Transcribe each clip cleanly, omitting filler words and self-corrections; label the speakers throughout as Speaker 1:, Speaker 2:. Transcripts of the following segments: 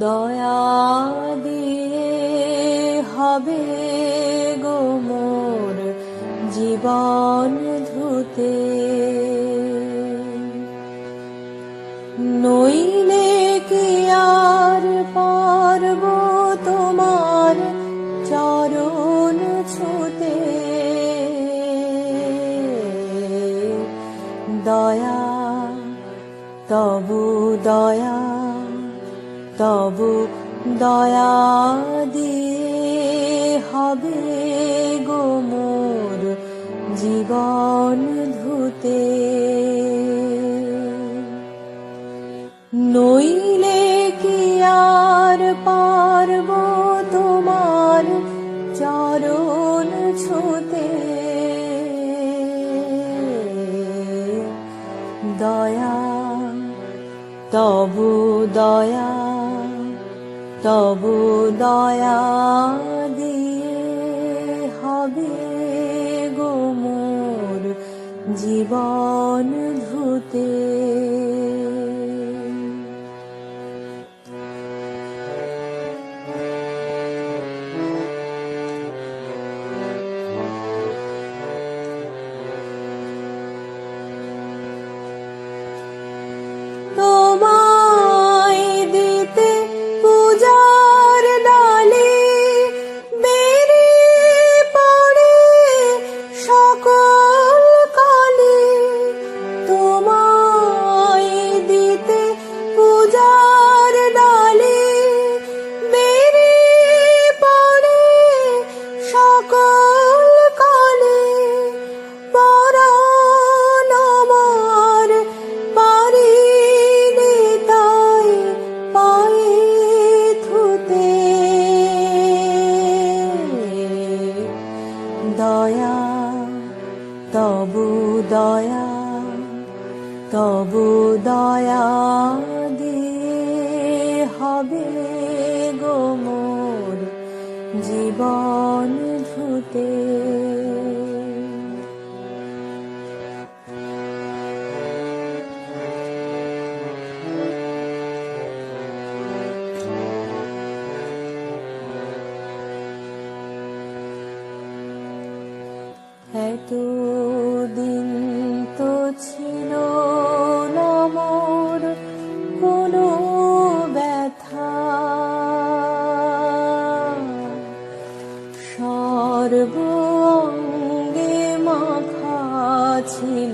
Speaker 1: দয়া দিয়ে হবে গো মোর জীবন ধুতে, নইলে কি আর পারব তোমার চরণ ছুতে। দয়া তবু দয়া, তবু দয়া দিয়ে হবে গো মোর জীবন ধুতে, নইলে কি আর পারব তোমার চরণ ছুতে। দয়া তবু দয়া, তবু দয়া দিয়ে হবে গো মোর জীবন ধুতে। তোমায় দিতে পূজার ডালি বেরিয়ে পড়ে সকল কালি। তোমায় দিতে পূজার ডালি বেরিয়ে পড়ে সকল কালি। পরাণ আমার পারিনি তাই পায়ে থুতে। দয়া তবু দয়া, তবু দয়া দিয়ে হবে গো মোর জীবন ধুতে। এতদিন তো ছিল না মোর কোনো ব্যথা, সর্ব অঙ্গে মাখা ছিল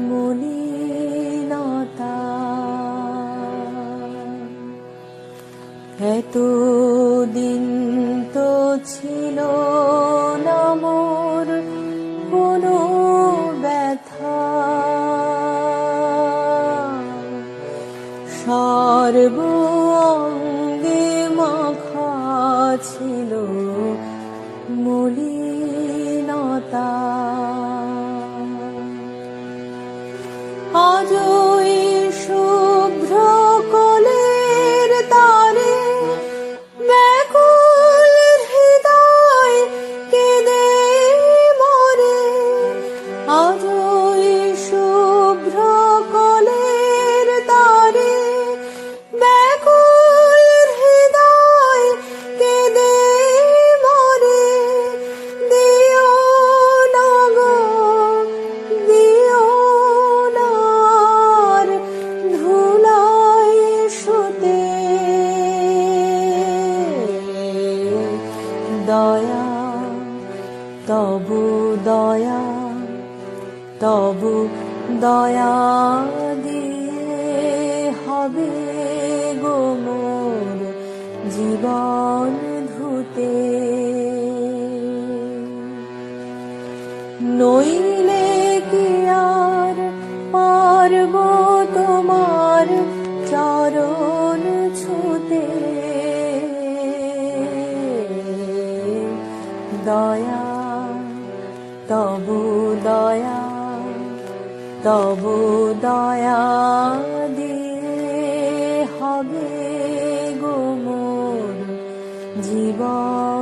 Speaker 1: মলিনতা। এতদিন তো ছিল না মোর কোনো ব্যথা, সর্ব অঙ্গে মাখা ছিল মলিনতা। আজও এই শুভ্র কোলের তারে ব্যাকুল হৃদয় কেঁদে মরে। আজও এই শুভ্র কোলের তারে ব্যাকুল হৃদয় কেঁদে মরে। দিও না গো, দিও না আর ধুলায় শুতে। দয়া তবু দয়া, তবু দয়া দিয়ে হবে গো মোর জীবন ধুতে। নইলে কি আর পারব তোমার চরণ ছুতে। দয়া তবু দয়া, তবু দয়া দিয়ে হবে গো মোর জীবন